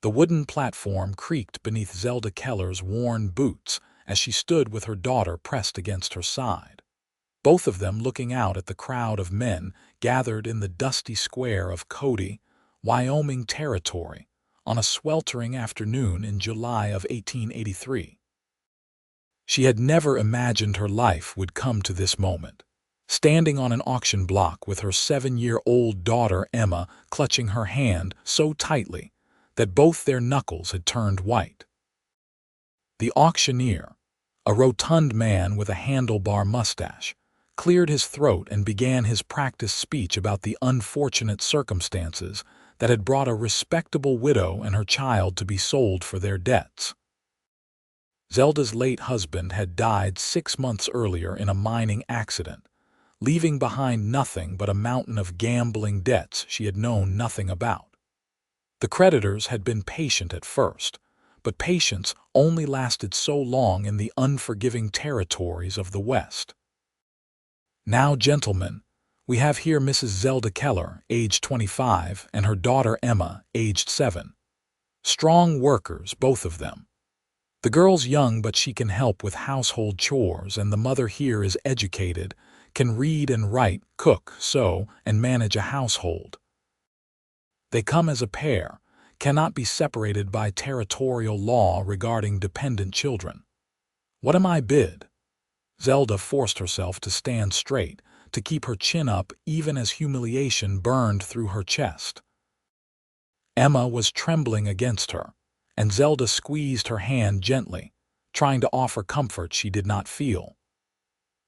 The wooden platform creaked beneath Zelda Keller's worn boots as she stood with her daughter pressed against her side, both of them looking out at the crowd of men gathered in the dusty square of Cody, Wyoming territory on a sweltering afternoon in July of 1883. She had never imagined her life would come to this moment, standing on an auction block with her 7-year-old daughter Emma clutching her hand so tightly that both their knuckles had turned white. The auctioneer, a rotund man with a handlebar mustache, cleared his throat and began his practiced speech about the unfortunate circumstances that had brought a respectable widow and her child to be sold for their debts. Zelda's late husband had died 6 months earlier in a mining accident, leaving behind nothing but a mountain of gambling debts she had known nothing about. The creditors had been patient at first, but patience only lasted so long in the unforgiving territories of the West. "Now, gentlemen, we have here Mrs. Zelda Keller, aged 25, and her daughter Emma, aged 7. Strong workers, both of them. The girl's young, but she can help with household chores, and the mother here is educated, can read and write, cook, sew, and manage a household. They come as a pair, cannot be separated by territorial law regarding dependent children. What am I bid?" Zelda forced herself to stand straight, to keep her chin up even as humiliation burned through her chest. Emma was trembling against her, and Zelda squeezed her hand gently, trying to offer comfort she did not feel.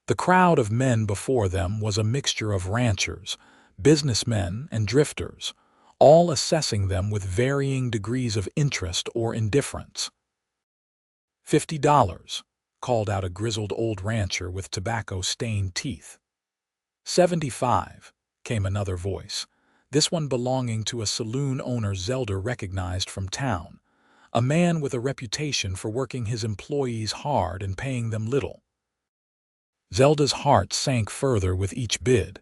The crowd of men before them was a mixture of ranchers, businessmen, and drifters, all assessing them with varying degrees of interest or indifference. $50, called out a grizzled old rancher with tobacco-stained teeth. 75, came another voice, this one belonging to a saloon owner Zelda recognized from town, a man with a reputation for working his employees hard and paying them little. Zelda's heart sank further with each bid.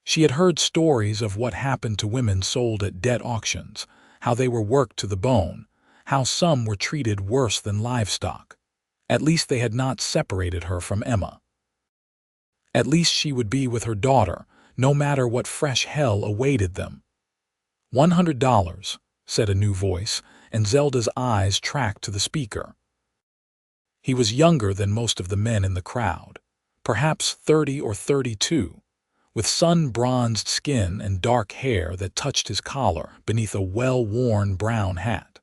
She had heard stories of what happened to women sold at debt auctions, how they were worked to the bone, how some were treated worse than livestock. At least they had not separated her from Emma. At least she would be with her daughter, no matter what fresh hell awaited them. $100, said a new voice, and Zelda's eyes tracked to the speaker. He was younger than most of the men in the crowd, perhaps 30 or 32. With sun-bronzed skin and dark hair that touched his collar beneath a well-worn brown hat.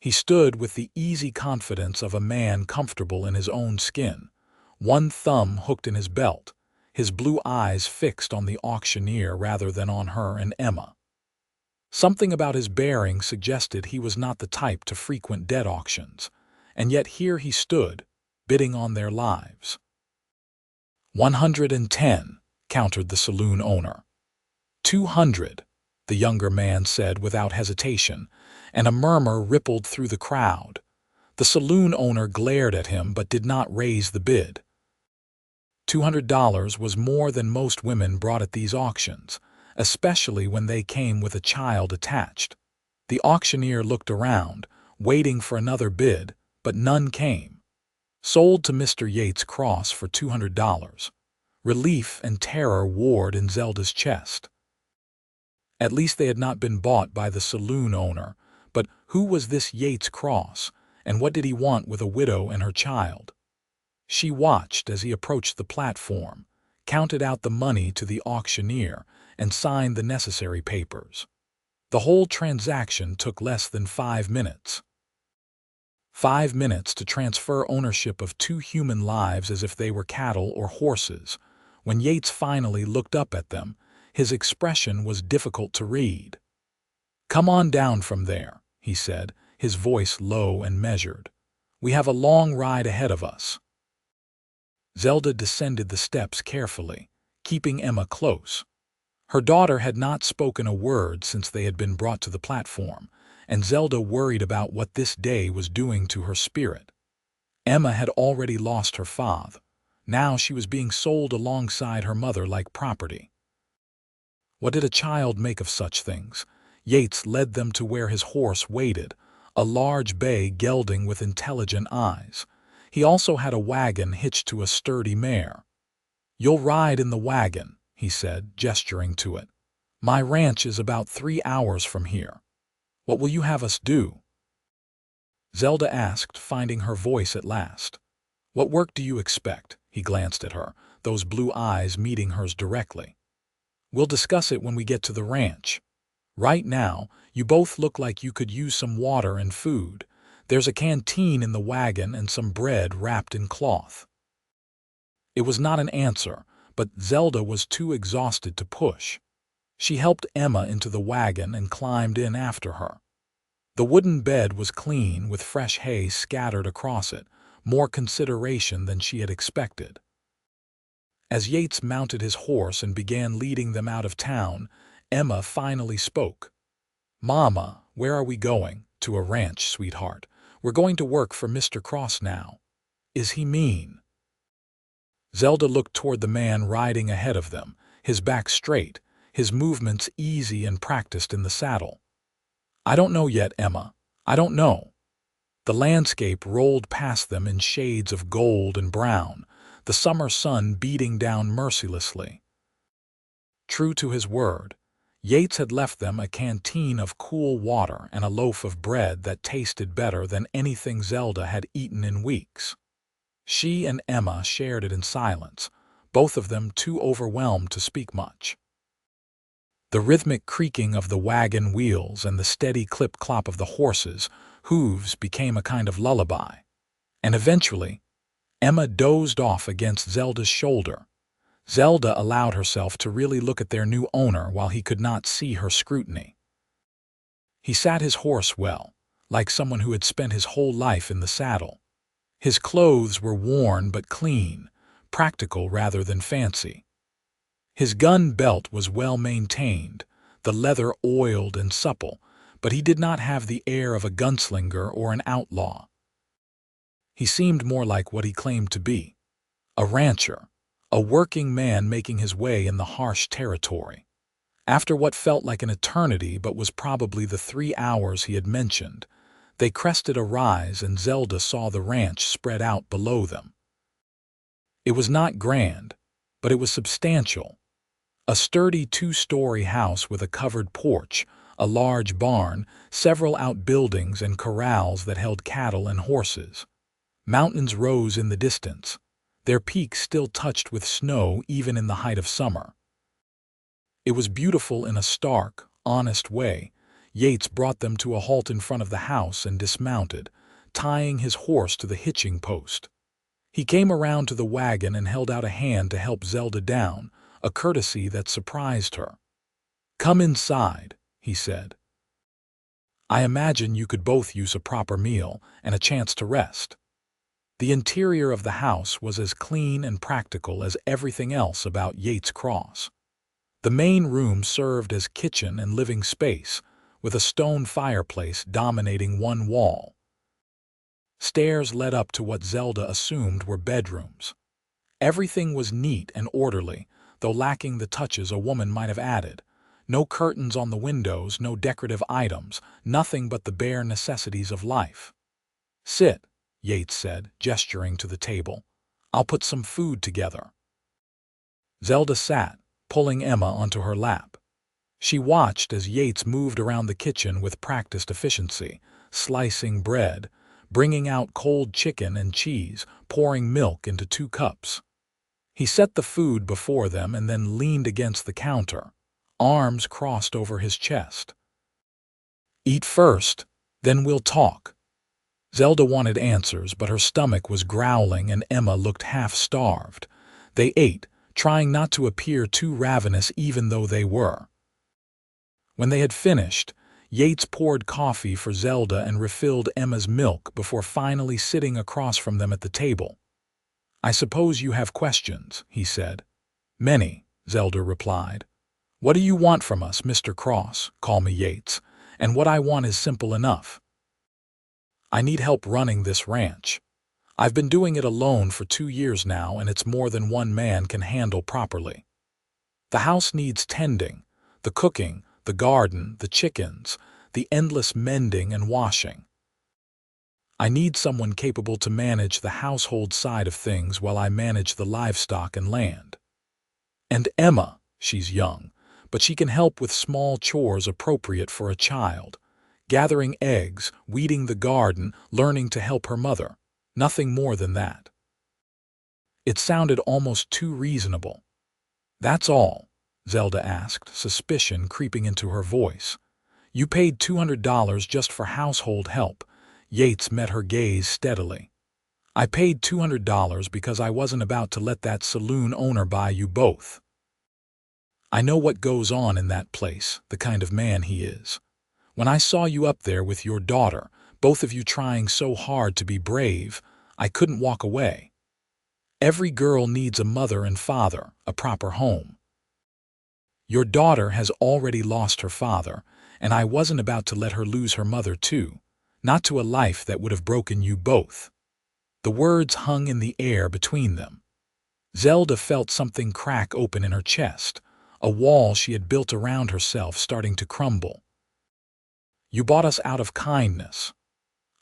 He stood with the easy confidence of a man comfortable in his own skin, one thumb hooked in his belt, his blue eyes fixed on the auctioneer rather than on her and Emma. Something about his bearing suggested he was not the type to frequent debt auctions, and yet here he stood, bidding on their lives. 110. Countered the saloon owner. 200, the younger man said without hesitation, and a murmur rippled through the crowd. The saloon owner glared at him but did not raise the bid. $200 was more than most women brought at these auctions, especially when they came with a child attached. The auctioneer looked around, waiting for another bid, but none came. Sold to Mr. Yates Cross for $200. Relief and terror warred in Zelda's chest. At least they had not been bought by the saloon owner, but who was this Yates Cross, and what did he want with a widow and her child? She watched as he approached the platform, counted out the money to the auctioneer, and signed the necessary papers. The whole transaction took less than 5 minutes. 5 minutes to transfer ownership of 2 human lives as if they were cattle or horses. When Yates finally looked up at them, his expression was difficult to read. "Come on down from there," he said, his voice low and measured. "We have a long ride ahead of us." Zelda descended the steps carefully, keeping Emma close. Her daughter had not spoken a word since they had been brought to the platform, and Zelda worried about what this day was doing to her spirit. Emma had already lost her father. Now she was being sold alongside her mother like property. What did a child make of such things? Yates led them to where his horse waited, a large bay gelding with intelligent eyes. He also had a wagon hitched to a sturdy mare. "You'll ride in the wagon," he said, gesturing to it. "My ranch is about 3 hours from here. What will you have us do?" Zelda asked, finding her voice at last. "What work do you expect?" He glanced at her, those blue eyes meeting hers directly. "We'll discuss it when we get to the ranch. Right now, you both look like you could use some water and food. There's a canteen in the wagon and some bread wrapped in cloth." It was not an answer, but Zelda was too exhausted to push. She helped Emma into the wagon and climbed in after her. The wooden bed was clean, with fresh hay scattered across it, more consideration than she had expected. As Yates mounted his horse and began leading them out of town, Emma finally spoke. "Mama, where are we going?" "To a ranch, sweetheart. We're going to work for Mr. Cross now." "Is he mean?" Zelda looked toward the man riding ahead of them, his back straight, his movements easy and practiced in the saddle. "I don't know yet, Emma. I don't know." The landscape rolled past them in shades of gold and brown, the summer sun beating down mercilessly. True to his word, Yates had left them a canteen of cool water and a loaf of bread that tasted better than anything Zelda had eaten in weeks. She and Emma shared it in silence, both of them too overwhelmed to speak much. The rhythmic creaking of the wagon wheels and the steady clip-clop of the horses' hooves became a kind of lullaby. And eventually, Emma dozed off against Zelda's shoulder. Zelda allowed herself to really look at their new owner while he could not see her scrutiny. He sat his horse well, like someone who had spent his whole life in the saddle. His clothes were worn but clean, practical rather than fancy. His gun belt was well maintained, the leather oiled and supple, but he did not have the air of a gunslinger or an outlaw. He seemed more like what he claimed to be, a rancher, a working man making his way in the harsh territory. After what felt like an eternity but was probably the 3 hours he had mentioned, they crested a rise and Zelda saw the ranch spread out below them. It was not grand, but it was substantial. A sturdy 2-story house with a covered porch, a large barn, several outbuildings and corrals that held cattle and horses. Mountains rose in the distance, their peaks still touched with snow even in the height of summer. It was beautiful in a stark, honest way. Yates brought them to a halt in front of the house and dismounted, tying his horse to the hitching post. He came around to the wagon and held out a hand to help Zelda down, a courtesy that surprised her. "Come inside," he said. "I imagine you could both use a proper meal and a chance to rest." The interior of the house was as clean and practical as everything else about Yates Cross. The main room served as kitchen and living space, with a stone fireplace dominating one wall. Stairs led up to what Zelda assumed were bedrooms. Everything was neat and orderly, though lacking the touches a woman might have added. No curtains on the windows, no decorative items, nothing but the bare necessities of life. "Sit," Yates said, gesturing to the table. "I'll put some food together." Zelda sat, pulling Emma onto her lap. She watched as Yates moved around the kitchen with practiced efficiency, slicing bread, bringing out cold chicken and cheese, pouring milk into 2 cups. He set the food before them and then leaned against the counter, arms crossed over his chest. "Eat first, then we'll talk." Zelda wanted answers, but her stomach was growling and Emma looked half-starved. They ate, trying not to appear too ravenous even though they were. When they had finished, Yates poured coffee for Zelda and refilled Emma's milk before finally sitting across from them at the table. "I suppose you have questions," he said. "Many," Zelda replied. "What do you want from us, Mr. Cross? Call me Yates. And what I want is simple enough. I need help running this ranch. I've been doing it alone for 2 years now, and it's more than one man can handle properly. The house needs tending, the cooking, the garden, the chickens, the endless mending and washing. I need someone capable to manage the household side of things while I manage the livestock and land. And Emma, she's young, but she can help with small chores appropriate for a child. Gathering eggs, weeding the garden, learning to help her mother. Nothing more than that. It sounded almost too reasonable. That's all? Zelda asked, suspicion creeping into her voice. You paid $200 just for household help. Yates met her gaze steadily. I paid $200 because I wasn't about to let that saloon owner buy you both. I know what goes on in that place, the kind of man he is. When I saw you up there with your daughter, both of you trying so hard to be brave, I couldn't walk away. Every girl needs a mother and father, a proper home. Your daughter has already lost her father, and I wasn't about to let her lose her mother too, not to a life that would have broken you both. The words hung in the air between them. Zelda felt something crack open in her chest, a wall she had built around herself starting to crumble. You bought us out of kindness.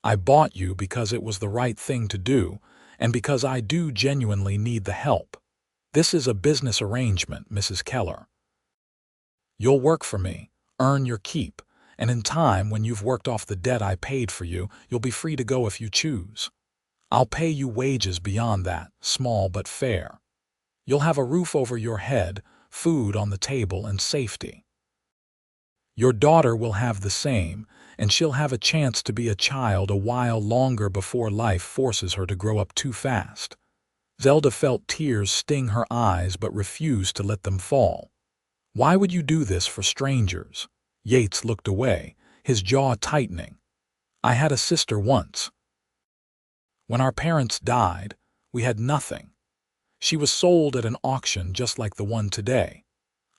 I bought you because it was the right thing to do, and because I do genuinely need the help. This is a business arrangement, Mrs. Keller. You'll work for me, earn your keep, and in time, when you've worked off the debt I paid for you, you'll be free to go if you choose. I'll pay you wages beyond that, small but fair. You'll have a roof over your head, food on the table, and safety. Your daughter will have the same, and she'll have a chance to be a child a while longer before life forces her to grow up too fast. Zelda felt tears sting her eyes but refused to let them fall. Why would you do this for strangers? Yates looked away, his jaw tightening. I had a sister once. When our parents died, we had nothing. She was sold at an auction just like the one today.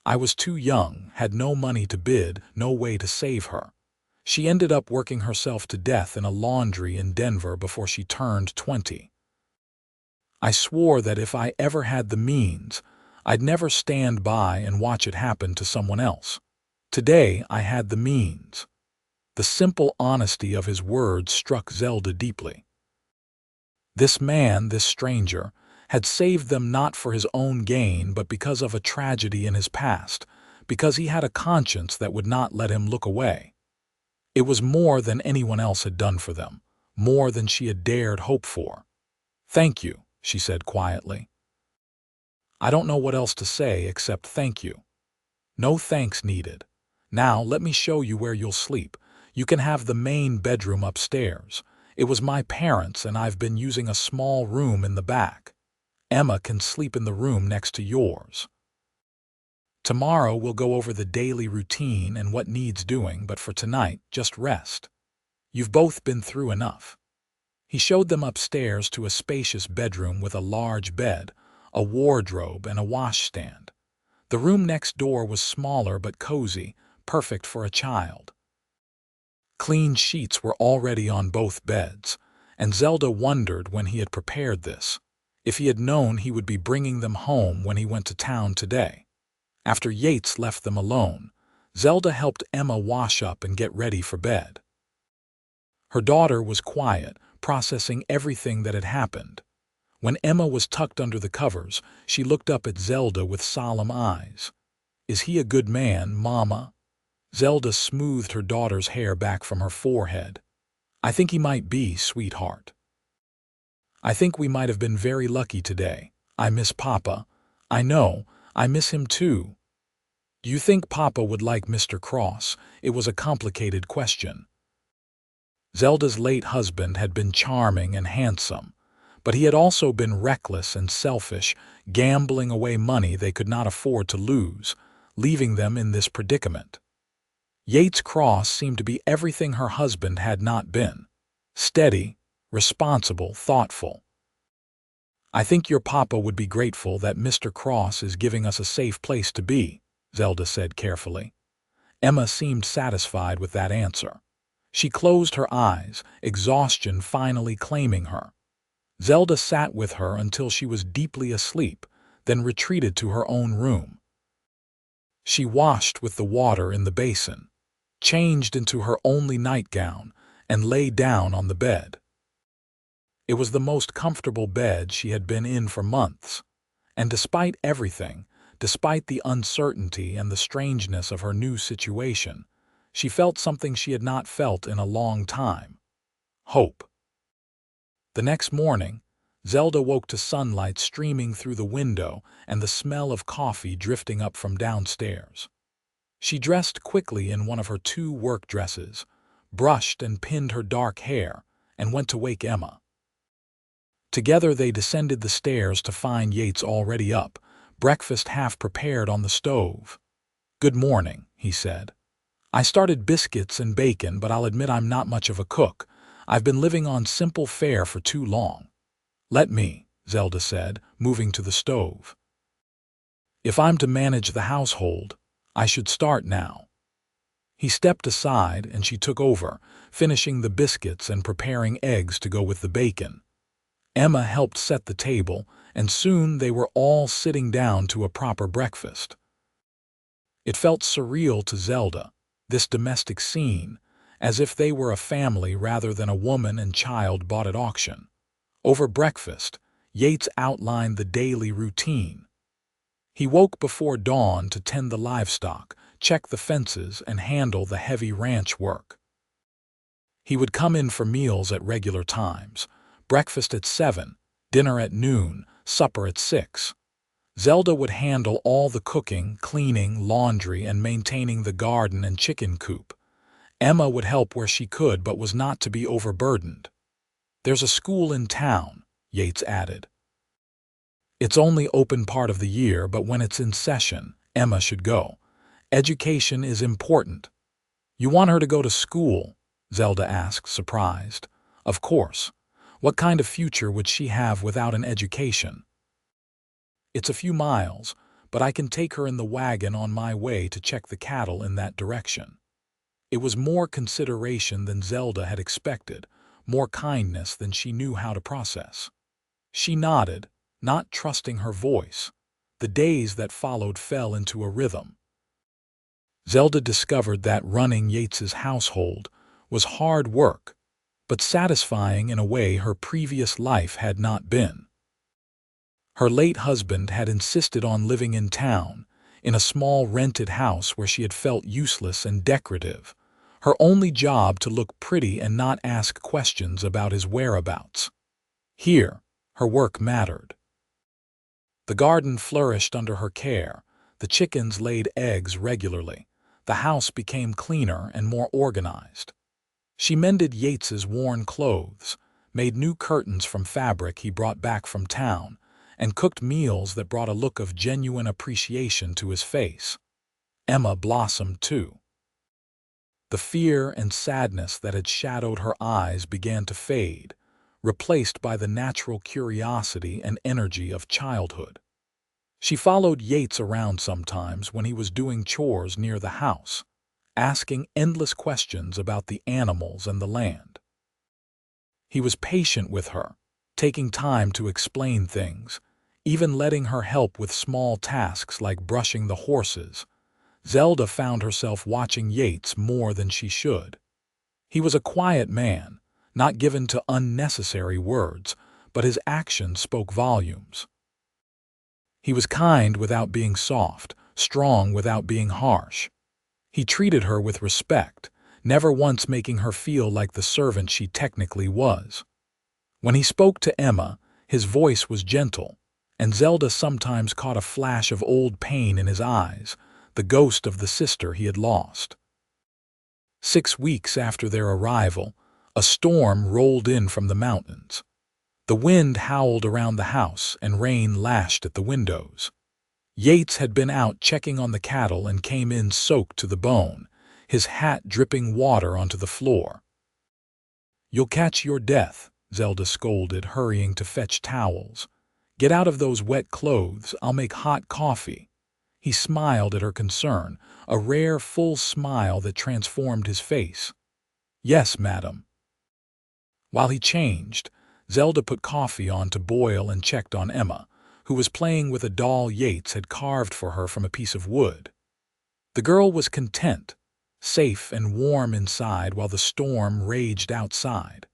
I was too young, had no money to bid, no way to save her. She ended up working herself to death in a laundry in Denver before she turned 20. I swore that if I ever had the means, I'd never stand by and watch it happen to someone else. Today, I had the means. The simple honesty of his words struck Zelda deeply. This man, this stranger, had saved them not for his own gain but because of a tragedy in his past, because he had a conscience that would not let him look away. It was more than anyone else had done for them, more than she had dared hope for. Thank you, she said quietly. I don't know what else to say except thank you. No thanks needed. Now let me show you where you'll sleep. You can have the main bedroom upstairs. It was my parents' and I've been using a small room in the back. Emma can sleep in the room next to yours. Tomorrow we'll go over the daily routine and what needs doing, but for tonight, just rest. You've both been through enough. He showed them upstairs to a spacious bedroom with a large bed, a wardrobe, and a washstand. The room next door was smaller but cozy, perfect for a child. Clean sheets were already on both beds, and Zelda wondered when he had prepared this, if he had known he would be bringing them home when he went to town today. After Yates left them alone, Zelda helped Emma wash up and get ready for bed. Her daughter was quiet, processing everything that had happened. When Emma was tucked under the covers, she looked up at Zelda with solemn eyes. Is he a good man, Mama? Zelda smoothed her daughter's hair back from her forehead. I think he might be, sweetheart. I think we might have been very lucky today. I miss Papa. I know, I miss him too. Do you think Papa would like Mr. Cross? It was a complicated question. Zelda's late husband had been charming and handsome, but he had also been reckless and selfish, gambling away money they could not afford to lose, leaving them in this predicament. Yates Cross seemed to be everything her husband had not been. Steady, responsible, thoughtful. I think your papa would be grateful that Mr. Cross is giving us a safe place to be, Zelda said carefully. Emma seemed satisfied with that answer. She closed her eyes, exhaustion finally claiming her. Zelda sat with her until she was deeply asleep, then retreated to her own room. She washed with the water in the basin, changed into her only nightgown, and lay down on the bed. It was the most comfortable bed she had been in for months, and despite everything, despite the uncertainty and the strangeness of her new situation, she felt something she had not felt in a long time: hope. The next morning, Zelda woke to sunlight streaming through the window and the smell of coffee drifting up from downstairs. She dressed quickly in one of her 2 work dresses, brushed and pinned her dark hair, and went to wake Emma. Together they descended the stairs to find Yates already up, breakfast half prepared on the stove. "Good morning," he said. "I started biscuits and bacon, but I'll admit I'm not much of a cook. I've been living on simple fare for too long." "Let me," Zelda said, moving to the stove. "If I'm to manage the household, I should start now." He stepped aside and she took over, finishing the biscuits and preparing eggs to go with the bacon. Emma helped set the table, and soon they were all sitting down to a proper breakfast. It felt surreal to Zelda, this domestic scene, as if they were a family rather than a woman and child bought at auction. Over breakfast, Yates outlined the daily routine. He woke before dawn to tend the livestock, check the fences, and handle the heavy ranch work. He would come in for meals at regular times: breakfast at 7, dinner at noon, supper at 6. Zelda would handle all the cooking, cleaning, laundry, and maintaining the garden and chicken coop. Emma would help where she could but was not to be overburdened. "There's a school in town," Yates added. "It's only open part of the year, but when it's in session, Emma should go. Education is important." "You want her to go to school?" Zelda asked, surprised. "Of course. What kind of future would she have without an education?" "It's a few miles, but I can take her in the wagon on my way to check the cattle in that direction." It was more consideration than Zelda had expected, more kindness than she knew how to process. She nodded, not trusting her voice. The days that followed fell into a rhythm. Zelda discovered that running Yates's household was hard work, but satisfying in a way her previous life had not been. Her late husband had insisted on living in town, in a small rented house where she had felt useless and decorative, her only job to look pretty and not ask questions about his whereabouts. Here, her work mattered. The garden flourished under her care, the chickens laid eggs regularly, the house became cleaner and more organized. She mended Yates's worn clothes, made new curtains from fabric he brought back from town, and cooked meals that brought a look of genuine appreciation to his face. Emma blossomed too. The fear and sadness that had shadowed her eyes began to fade, replaced by the natural curiosity and energy of childhood. She followed Yates around sometimes when he was doing chores near the house, asking endless questions about the animals and the land. He was patient with her, taking time to explain things, even letting her help with small tasks like brushing the horses. Zelda found herself watching Yates more than she should. He was a quiet man, not given to unnecessary words, but his actions spoke volumes. He was kind without being soft, strong without being harsh. He treated her with respect, never once making her feel like the servant she technically was. When he spoke to Emma, his voice was gentle, and Zelda sometimes caught a flash of old pain in his eyes, the ghost of the sister he had lost. 6 weeks after their arrival, a storm rolled in from the mountains. The wind howled around the house and rain lashed at the windows. Yates had been out checking on the cattle and came in soaked to the bone, his hat dripping water onto the floor. "You'll catch your death," Zelda scolded, hurrying to fetch towels. "Get out of those wet clothes, I'll make hot coffee." He smiled at her concern, a rare, full smile that transformed his face. "Yes, madam." While he changed, Zelda put coffee on to boil and checked on Emma, who was playing with a doll Yates had carved for her from a piece of wood. The girl was content, safe and warm inside while the storm raged outside.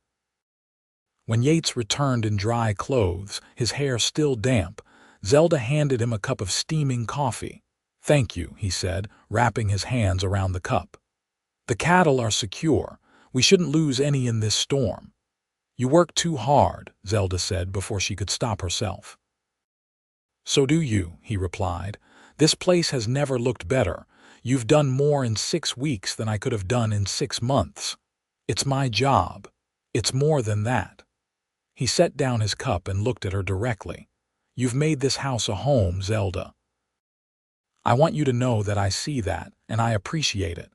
When Yates returned in dry clothes, his hair still damp, Zelda handed him a cup of steaming coffee. "Thank you," he said, wrapping his hands around the cup. "The cattle are secure. We shouldn't lose any in this storm." "You work too hard," Zelda said before she could stop herself. "So do you," he replied. "This place has never looked better. You've done more in 6 weeks than I could have done in 6 months. It's my job. It's more than that." He set down his cup and looked at her directly. "You've made this house a home, Zelda. I want you to know that I see that, and I appreciate it."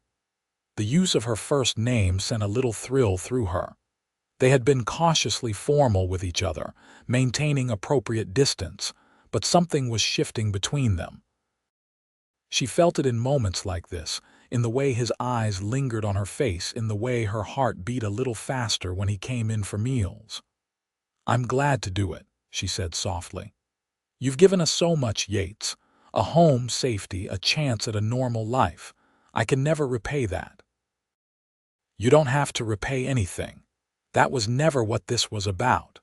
The use of her first name sent a little thrill through her. They had been cautiously formal with each other, maintaining appropriate distance, but something was shifting between them. She felt it in moments like this, in the way his eyes lingered on her face, in the way her heart beat a little faster when he came in for meals. "I'm glad to do it," she said softly. "You've given us so much, Yates. A home, safety, a chance at a normal life. I can never repay that." "You don't have to repay anything. That was never what this was about."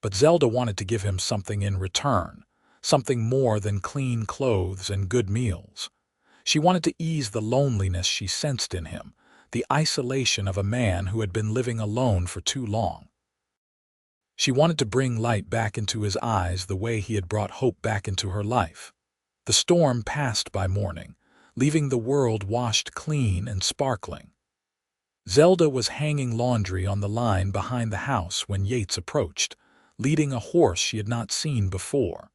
But Zelda wanted to give him something in return, something more than clean clothes and good meals. She wanted to ease the loneliness she sensed in him, the isolation of a man who had been living alone for too long. She wanted to bring light back into his eyes the way he had brought hope back into her life. The storm passed by morning, leaving the world washed clean and sparkling. Zelda was hanging laundry on the line behind the house when Yates approached, leading a horse she had not seen before.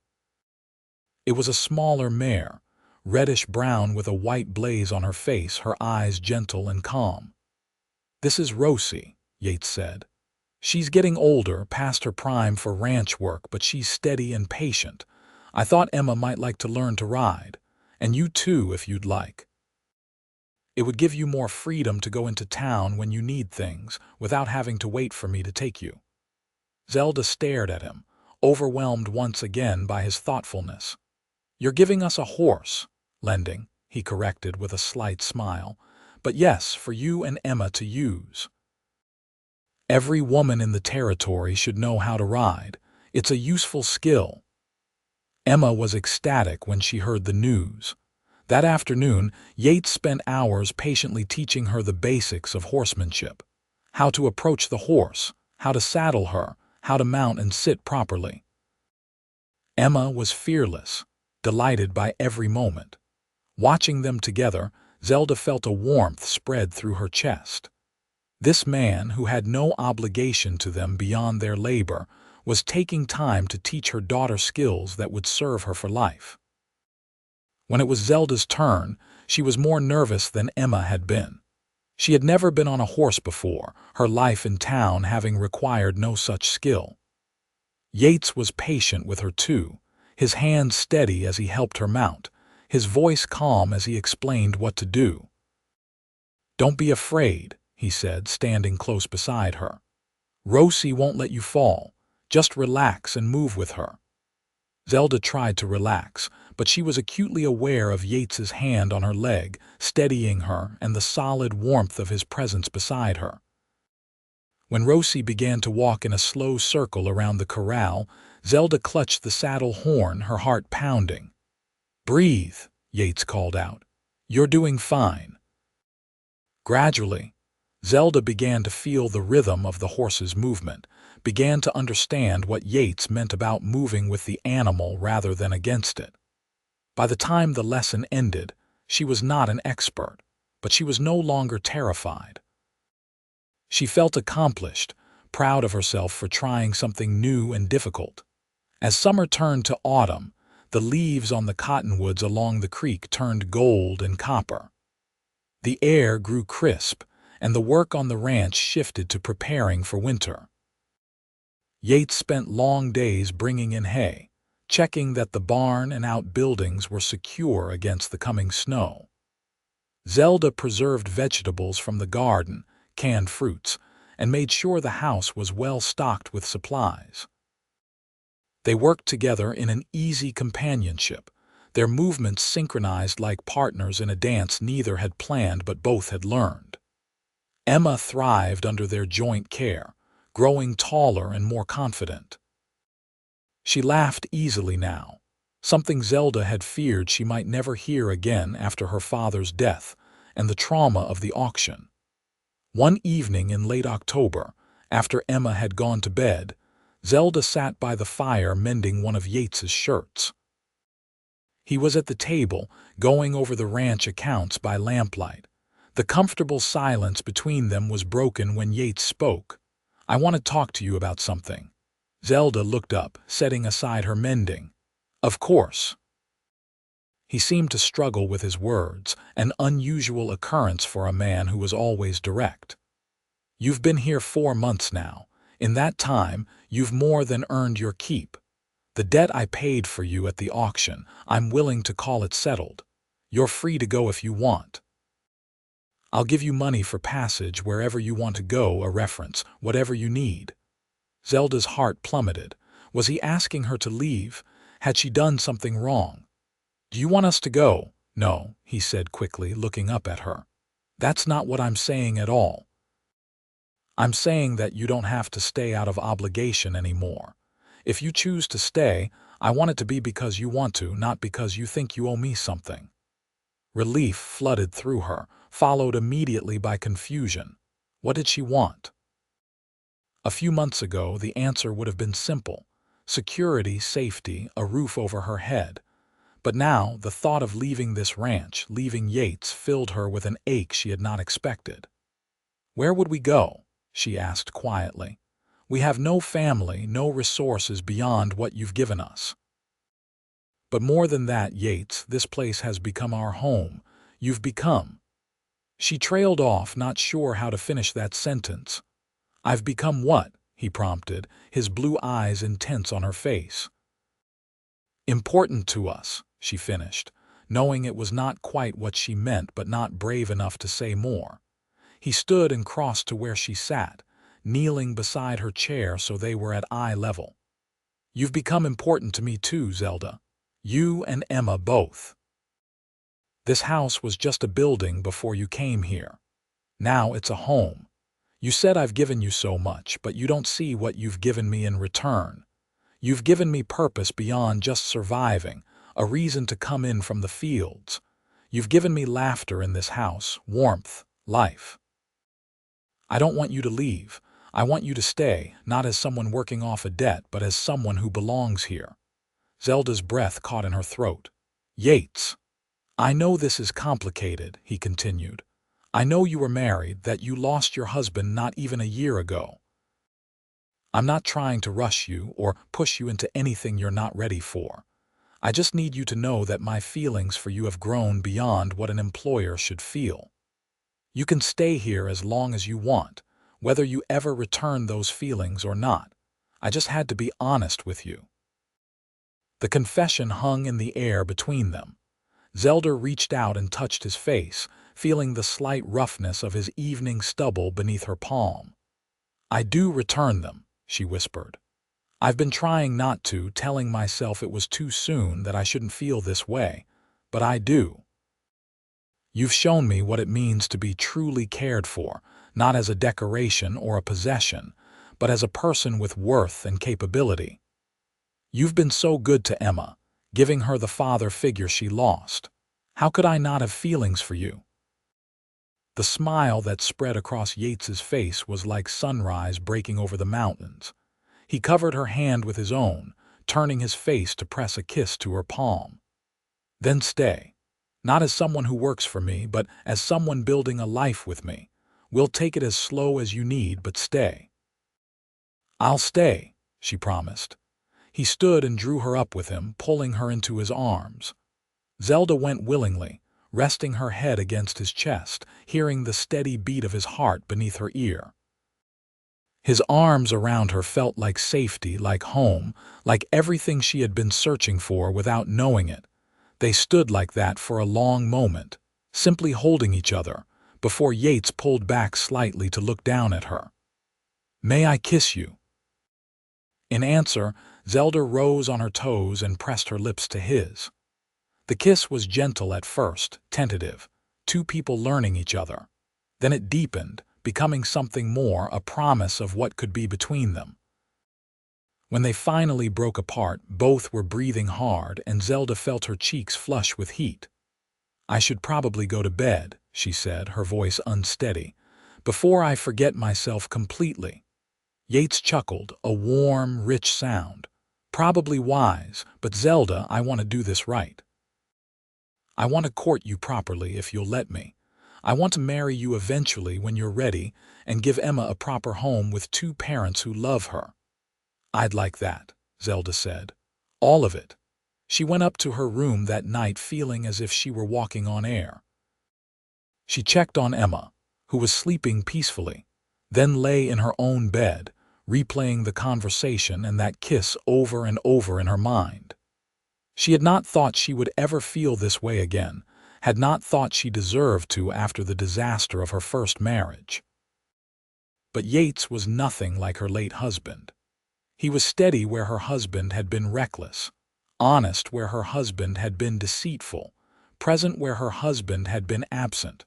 It was a smaller mare, reddish-brown with a white blaze on her face, her eyes gentle and calm. "This is Rosie," Yates said. "She's getting older, past her prime for ranch work, but she's steady and patient. I thought Emma might like to learn to ride, and you too if you'd like. It would give you more freedom to go into town when you need things, without having to wait for me to take you." Zelda stared at him, overwhelmed once again by his thoughtfulness. "You're giving us a horse, lending," he corrected with a slight smile. "But yes, for you and Emma to use. Every woman in the territory should know how to ride. It's a useful skill." Emma was ecstatic when she heard the news. That afternoon, Yates spent hours patiently teaching her the basics of horsemanship. How to approach the horse, how to saddle her, how to mount and sit properly. Emma was fearless, delighted by every moment. Watching them together, Zelda felt a warmth spread through her chest. This man, who had no obligation to them beyond their labor, was taking time to teach her daughter skills that would serve her for life. When it was Zelda's turn, she was more nervous than Emma had been. She had never been on a horse before, her life in town having required no such skill. Yates was patient with her too, his hands steady as he helped her mount, his voice calm as he explained what to do. "Don't be afraid," he said, standing close beside her. "Rosie won't let you fall. Just relax and move with her." Zelda tried to relax, but she was acutely aware of Yates's hand on her leg, steadying her, and the solid warmth of his presence beside her. When Rosie began to walk in a slow circle around the corral, Zelda clutched the saddle horn, her heart pounding. "Breathe," Yates called out. "You're doing fine." Gradually, Zelda began to feel the rhythm of the horse's movement, began to understand what Yates meant about moving with the animal rather than against it. By the time the lesson ended, she was not an expert, but she was no longer terrified. She felt accomplished, proud of herself for trying something new and difficult. As summer turned to autumn, the leaves on the cottonwoods along the creek turned gold and copper. The air grew crisp, and the work on the ranch shifted to preparing for winter. Yates spent long days bringing in hay, checking that the barn and outbuildings were secure against the coming snow. Zelda preserved vegetables from the garden, canned fruits, and made sure the house was well stocked with supplies. They worked together in an easy companionship, their movements synchronized like partners in a dance neither had planned but both had learned. Emma thrived under their joint care, growing taller and more confident. She laughed easily now, something Zelda had feared she might never hear again after her father's death and the trauma of the auction. One evening in late October, after Emma had gone to bed, Zelda sat by the fire mending one of Yates's shirts. He was at the table, going over the ranch accounts by lamplight. The comfortable silence between them was broken when Yates spoke. "I want to talk to you about something." Zelda looked up, setting aside her mending. "Of course." He seemed to struggle with his words, an unusual occurrence for a man who was always direct. "You've been here 4 months now. In that time, you've more than earned your keep. The debt I paid for you at the auction, I'm willing to call it settled. You're free to go if you want. I'll give you money for passage wherever you want to go, a reference, whatever you need." Zelda's heart plummeted. Was he asking her to leave? Had she done something wrong? "Do you want us to go?" "No," he said quickly, looking up at her. "That's not what I'm saying at all. I'm saying that you don't have to stay out of obligation anymore. If you choose to stay, I want it to be because you want to, not because you think you owe me something." Relief flooded through her, followed immediately by confusion. What did she want? A few months ago, the answer would have been simple: security, safety, a roof over her head. But now, the thought of leaving this ranch, leaving Yates, filled her with an ache she had not expected. "Where would we go?" she asked quietly. "We have no family, no resources beyond what you've given us." "But more than that, Yates, this place has become our home. You've become—" She trailed off, not sure how to finish that sentence. "I've become what?" he prompted, his blue eyes intense on her face. "Important to us," she finished, knowing it was not quite what she meant but not brave enough to say more. He stood and crossed to where she sat, kneeling beside her chair so they were at eye level. "You've become important to me too, Zelda. You and Emma both. This house was just a building before you came here. Now it's a home. You said I've given you so much, but you don't see what you've given me in return. You've given me purpose beyond just surviving, a reason to come in from the fields. You've given me laughter in this house, warmth, life. I don't want you to leave. I want you to stay, not as someone working off a debt, but as someone who belongs here." Zelda's breath caught in her throat. "Yates, I know this is complicated," he continued. "I know you were married, that you lost your husband not even a year ago. I'm not trying to rush you or push you into anything you're not ready for. I just need you to know that my feelings for you have grown beyond what an employer should feel. You can stay here as long as you want, whether you ever return those feelings or not. I just had to be honest with you." The confession hung in the air between them. Zelda reached out and touched his face, feeling the slight roughness of his evening stubble beneath her palm. "I do return them," she whispered. "I've been trying not to, telling myself it was too soon, that I shouldn't feel this way, but I do. You've shown me what it means to be truly cared for, not as a decoration or a possession, but as a person with worth and capability. You've been so good to Emma, giving her the father figure she lost. How could I not have feelings for you?" The smile that spread across Yates's face was like sunrise breaking over the mountains. He covered her hand with his own, turning his face to press a kiss to her palm. "Then stay. Not as someone who works for me, but as someone building a life with me. We'll take it as slow as you need, but stay." "I'll stay," she promised. He stood and drew her up with him, pulling her into his arms. Zelda went willingly, resting her head against his chest, hearing the steady beat of his heart beneath her ear. His arms around her felt like safety, like home, like everything she had been searching for without knowing it. They stood like that for a long moment, simply holding each other, before Yates pulled back slightly to look down at her. "May I kiss you?" In answer, Zelda rose on her toes and pressed her lips to his. The kiss was gentle at first, tentative, two people learning each other. Then it deepened, becoming something more, a promise of what could be between them. When they finally broke apart, both were breathing hard, and Zelda felt her cheeks flush with heat. "I should probably go to bed," she said, her voice unsteady, "before I forget myself completely." Yates chuckled, a warm, rich sound. "Probably wise, but Zelda, I want to do this right. I want to court you properly if you'll let me. I want to marry you eventually when you're ready and give Emma a proper home with two parents who love her." "I'd like that," Zelda said. "All of it." She went up to her room that night feeling as if she were walking on air. She checked on Emma, who was sleeping peacefully, then lay in her own bed, replaying the conversation and that kiss over and over in her mind. She had not thought she would ever feel this way again, had not thought she deserved to after the disaster of her first marriage. But Yates was nothing like her late husband. He was steady where her husband had been reckless, honest where her husband had been deceitful, present where her husband had been absent.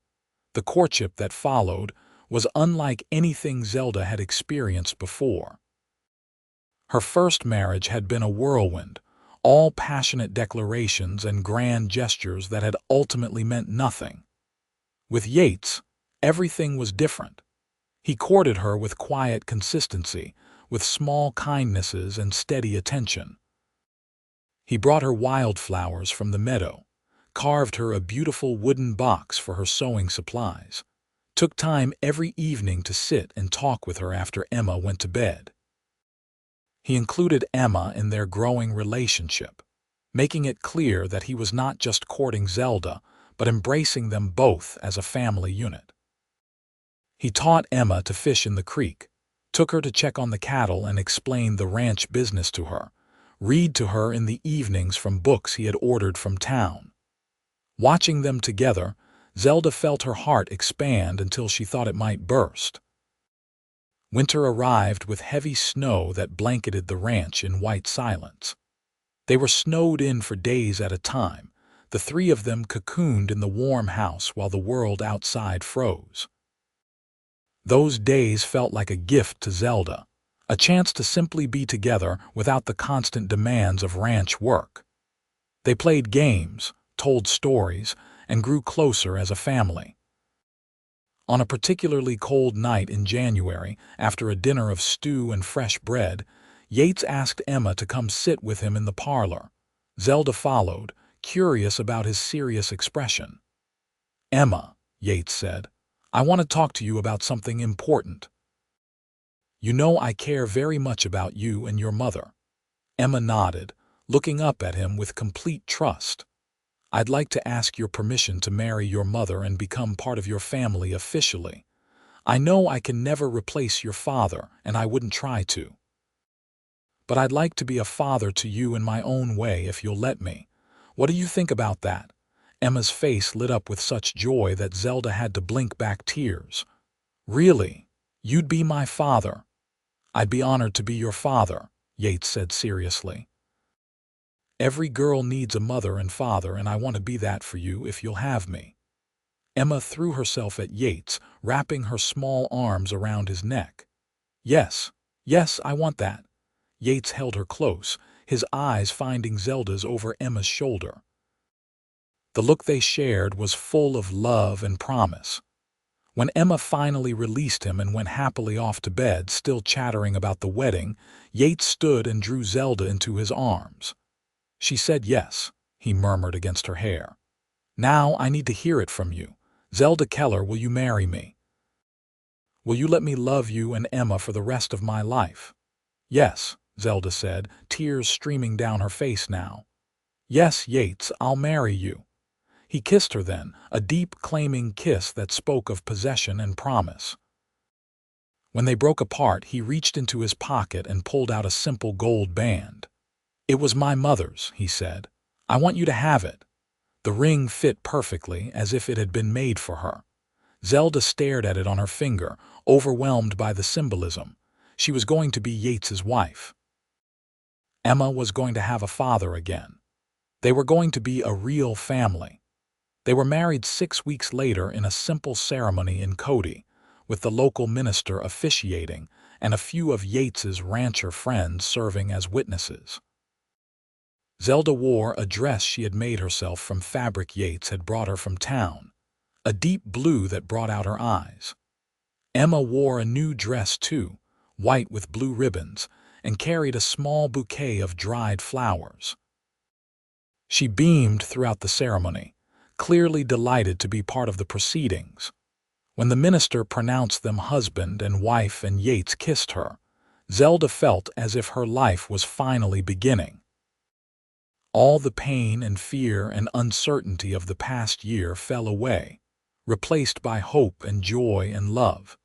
The courtship that followed was unlike anything Zelda had experienced before. Her first marriage had been a whirlwind, all passionate declarations and grand gestures that had ultimately meant nothing. With Yates, everything was different. He courted her with quiet consistency, with small kindnesses and steady attention. He brought her wildflowers from the meadow, carved her a beautiful wooden box for her sewing supplies, took time every evening to sit and talk with her after Emma went to bed. He included Emma in their growing relationship, making it clear that he was not just courting Zelda, but embracing them both as a family unit. He taught Emma to fish in the creek, took her to check on the cattle and explained the ranch business to her, read to her in the evenings from books he had ordered from town. Watching them together, Zelda felt her heart expand until she thought it might burst. Winter arrived with heavy snow that blanketed the ranch in white silence. They were snowed in for days at a time, the three of them cocooned in the warm house while the world outside froze. Those days felt like a gift to Zelda, a chance to simply be together without the constant demands of ranch work. They played games, told stories, and grew closer as a family. On a particularly cold night in January, after a dinner of stew and fresh bread, Yates asked Emma to come sit with him in the parlor. Zelda followed, curious about his serious expression. "Emma," Yates said, "I want to talk to you about something important. You know I care very much about you and your mother." Emma nodded, looking up at him with complete trust. "I'd like to ask your permission to marry your mother and become part of your family officially. I know I can never replace your father, and I wouldn't try to. But I'd like to be a father to you in my own way if you'll let me. What do you think about that?" Emma's face lit up with such joy that Zelda had to blink back tears. "Really? You'd be my father?" "I'd be honored to be your father," Yates said seriously. "Every girl needs a mother and father, and I want to be that for you if you'll have me." Emma threw herself at Yates, wrapping her small arms around his neck. "Yes, yes, I want that." Yates held her close, his eyes finding Zelda's over Emma's shoulder. The look they shared was full of love and promise. When Emma finally released him and went happily off to bed, still chattering about the wedding, Yates stood and drew Zelda into his arms. "She said yes," he murmured against her hair. "Now I need to hear it from you. Zelda Keller, will you marry me? Will you let me love you and Emma for the rest of my life?" "Yes," Zelda said, tears streaming down her face now. "Yes, Yates, I'll marry you." He kissed her then, a deep, claiming kiss that spoke of possession and promise. When they broke apart, he reached into his pocket and pulled out a simple gold band. "It was my mother's," he said. "I want you to have it." The ring fit perfectly, as if it had been made for her. Zelda stared at it on her finger, overwhelmed by the symbolism. She was going to be Yates's wife. Emma was going to have a father again. They were going to be a real family. They were married 6 weeks later in a simple ceremony in Cody, with the local minister officiating and a few of Yates's rancher friends serving as witnesses. Zelda wore a dress she had made herself from fabric Yates had brought her from town, a deep blue that brought out her eyes. Emma wore a new dress too, white with blue ribbons, and carried a small bouquet of dried flowers. She beamed throughout the ceremony, clearly delighted to be part of the proceedings. When the minister pronounced them husband and wife and Yates kissed her, Zelda felt as if her life was finally beginning. All the pain and fear and uncertainty of the past year fell away, replaced by hope and joy and love.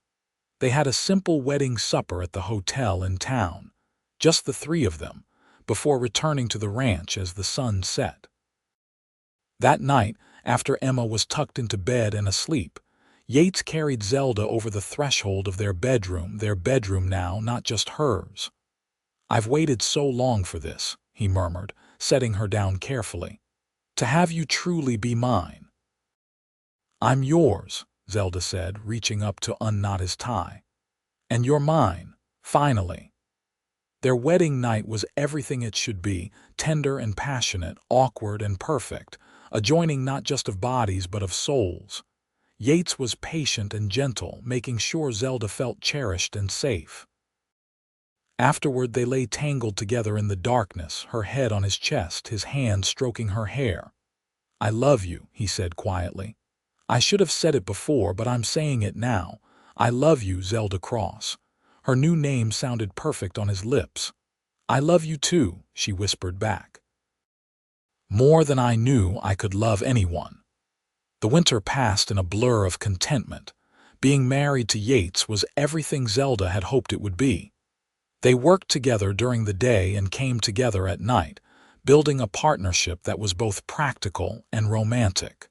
They had a simple wedding supper at the hotel in town, just the three of them, before returning to the ranch as the sun set. That night, after Emma was tucked into bed and asleep, Yates carried Zelda over the threshold of their bedroom now, not just hers. "I've waited so long for this," he murmured, setting her down carefully. "To have you truly be mine." "I'm yours," Zelda said, reaching up to unknot his tie. "And you're mine, finally." Their wedding night was everything it should be, tender and passionate, awkward and perfect, a joining not just of bodies but of souls. Yates was patient and gentle, making sure Zelda felt cherished and safe. Afterward, they lay tangled together in the darkness, her head on his chest, his hand stroking her hair. "I love you," he said quietly. "I should have said it before, but I'm saying it now. I love you, Zelda Cross." Her new name sounded perfect on his lips. "I love you too," she whispered back. "More than I knew I could love anyone." The winter passed in a blur of contentment. Being married to Yates was everything Zelda had hoped it would be. They worked together during the day and came together at night, building a partnership that was both practical and romantic.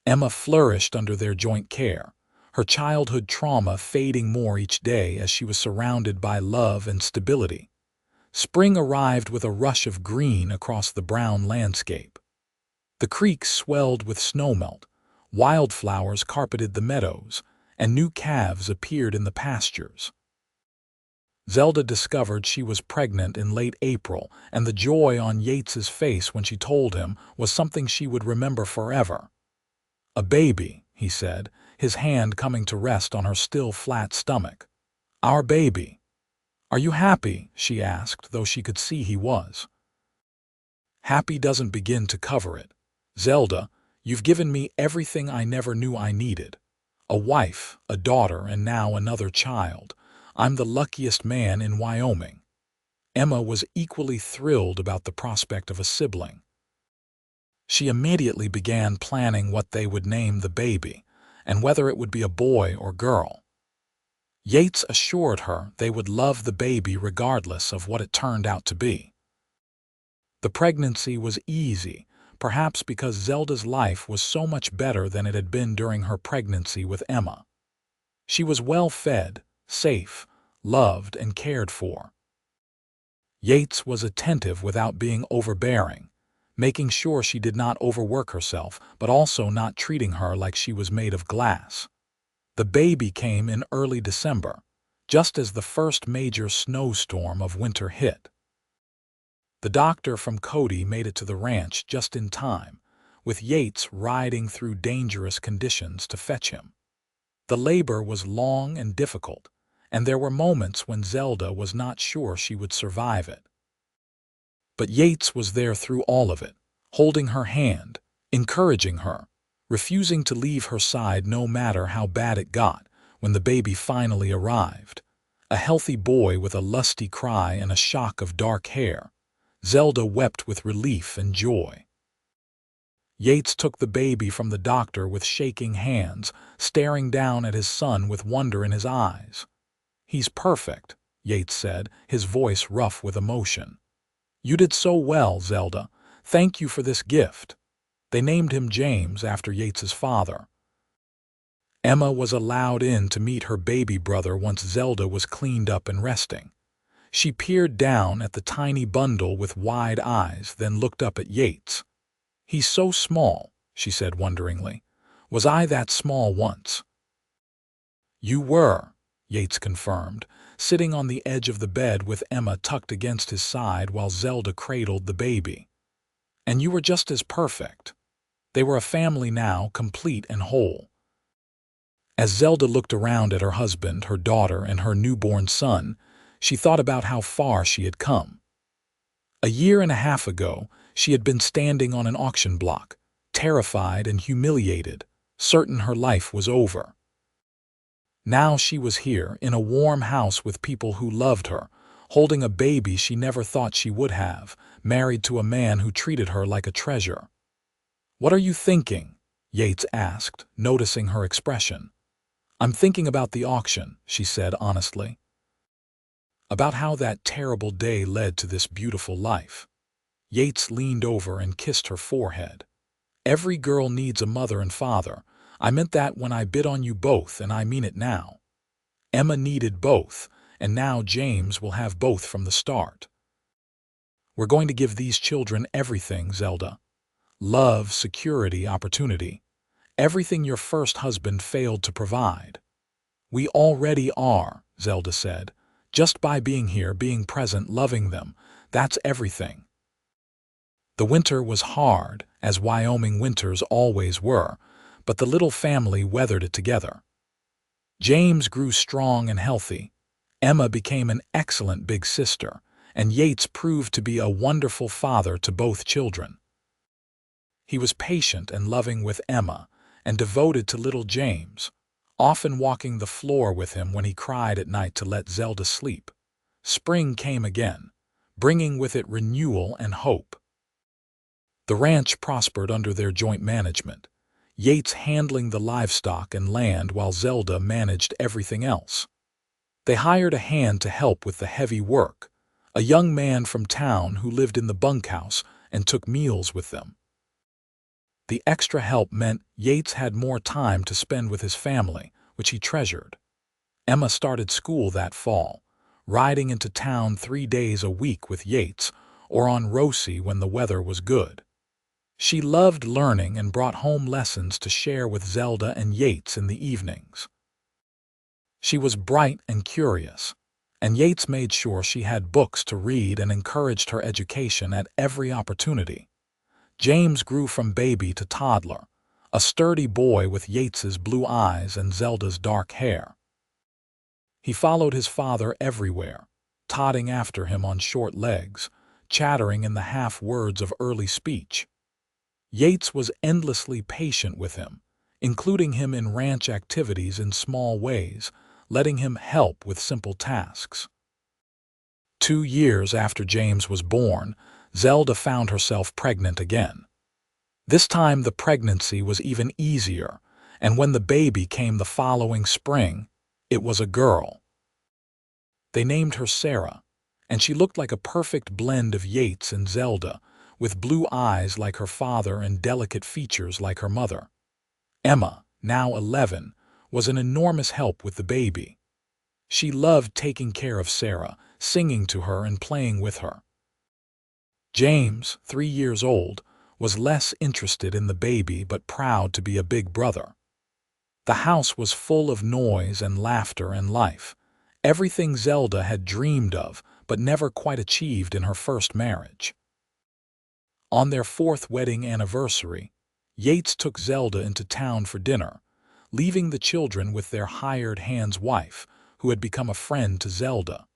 Emma flourished under their joint care, her childhood trauma fading more each day as she was surrounded by love and stability. Spring arrived with a rush of green across the brown landscape. The creek swelled with snowmelt, wildflowers carpeted the meadows, and new calves appeared in the pastures. Zelda discovered she was pregnant in late April, and the joy on Yates's face when she told him was something she would remember forever. "A baby," he said, his hand coming to rest on her still flat stomach. "Our baby." "Are you happy?" she asked, though she could see he was. "Happy doesn't begin to cover it. Zelda, you've given me everything I never knew I needed. A wife, a daughter, and now another child. I'm the luckiest man in Wyoming." Emma was equally thrilled about the prospect of a sibling. She immediately began planning what they would name the baby, and whether it would be a boy or girl. Yates assured her they would love the baby regardless of what it turned out to be. The pregnancy was easy, perhaps because Zelda's life was so much better than it had been during her pregnancy with Emma. She was well fed, safe, loved, and cared for. Yates was attentive without being overbearing, making sure she did not overwork herself, but also not treating her like she was made of glass. The baby came in early December, just as the first major snowstorm of winter hit. The doctor from Cody made it to the ranch just in time, with Yates riding through dangerous conditions to fetch him. The labor was long and difficult, and there were moments when Zelda was not sure she would survive it. But Yates was there through all of it, holding her hand, encouraging her, refusing to leave her side no matter how bad it got. When the baby finally arrived, a healthy boy with a lusty cry and a shock of dark hair, Zelda wept with relief and joy. Yates took the baby from the doctor with shaking hands, staring down at his son with wonder in his eyes. "He's perfect," Yates said, his voice rough with emotion. "You did so well, Zelda. Thank you for this gift." They named him James after Yates's father. Emma was allowed in to meet her baby brother once Zelda was cleaned up and resting. She peered down at the tiny bundle with wide eyes, then looked up at Yates. "He's so small," she said wonderingly. "Was I that small once?" "You were," Yates confirmed, sitting on the edge of the bed with Emma tucked against his side while Zelda cradled the baby. "And you were just as perfect." They were a family now, complete and whole. As Zelda looked around at her husband, her daughter, and her newborn son, she thought about how far she had come. A year and a half ago, she had been standing on an auction block, terrified and humiliated, certain her life was over. Now she was here, in a warm house with people who loved her, holding a baby she never thought she would have, married to a man who treated her like a treasure. "What are you thinking?" Yates asked, noticing her expression. "I'm thinking about the auction," she said honestly. "About how that terrible day led to this beautiful life." Yates leaned over and kissed her forehead. "Every girl needs a mother and father. I meant that when I bid on you both, and I mean it now. Emma needed both, and now James will have both from the start. We're going to give these children everything, Zelda. Love, security, opportunity. Everything your first husband failed to provide." "We already are," Zelda said. "Just by being here, being present, loving them, that's everything." The winter was hard, as Wyoming winters always were, but the little family weathered it together. James grew strong and healthy. Emma became an excellent big sister, and Yates proved to be a wonderful father to both children. He was patient and loving with Emma, and devoted to little James, often walking the floor with him when he cried at night to let Zelda sleep. Spring came again, bringing with it renewal and hope. The ranch prospered under their joint management, Yates handling the livestock and land while Zelda managed everything else. They hired a hand to help with the heavy work, a young man from town who lived in the bunkhouse and took meals with them. The extra help meant Yates had more time to spend with his family, which he treasured. Emma started school that fall, riding into town 3 days a week with Yates, or on Rosie when the weather was good. She loved learning and brought home lessons to share with Zelda and Yates in the evenings. She was bright and curious, and Yates made sure she had books to read and encouraged her education at every opportunity. James grew from baby to toddler, a sturdy boy with Yates's blue eyes and Zelda's dark hair. He followed his father everywhere, trotting after him on short legs, chattering in the half-words of early speech. Yates was endlessly patient with him, including him in ranch activities in small ways, letting him help with simple tasks. 2 years after James was born, Zelda found herself pregnant again. This time the pregnancy was even easier, and when the baby came the following spring, it was a girl. They named her Sarah, and she looked like a perfect blend of Yates and Zelda, with blue eyes like her father and delicate features like her mother. Emma, now 11, was an enormous help with the baby. She loved taking care of Sarah, singing to her and playing with her. James, 3 years old, was less interested in the baby but proud to be a big brother. The house was full of noise and laughter and life, everything Zelda had dreamed of but never quite achieved in her first marriage. On their 4th wedding anniversary, Yates took Zelda into town for dinner, leaving the children with their hired hand's wife, who had become a friend to Zelda.